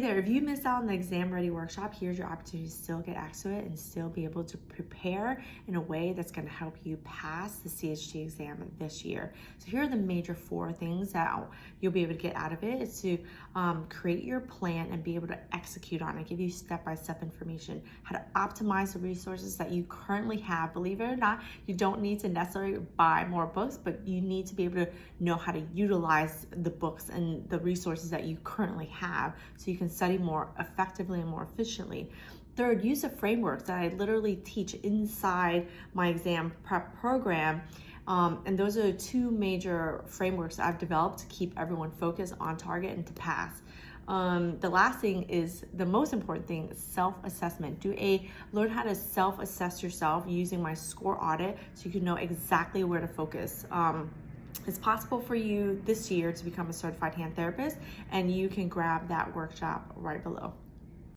Hey there, if you missed out on the Exam Ready workshop, here's your opportunity to still get access to it and still be able to prepare in a way that's going to help you pass the CHT exam this year. So here are the major 4 things that you'll be able to get out of it. It's to create your plan and be able to execute on it, give you step-by-step information, how to optimize the resources that you currently have. Believe it or not, you don't need to necessarily buy more books, but you need to be able to know how to utilize the books and the resources that you currently have so you can study more effectively and more efficiently. Third, use the frameworks that I literally teach inside my exam prep program. And those are the 2 major frameworks I've developed to keep everyone focused, on target, and to pass. The last thing is the most important thing, self-assessment. Learn how to self-assess yourself using my score audit so you can know exactly where to focus. It's possible for you this year to become a certified hand therapist, and you can grab that workshop right below.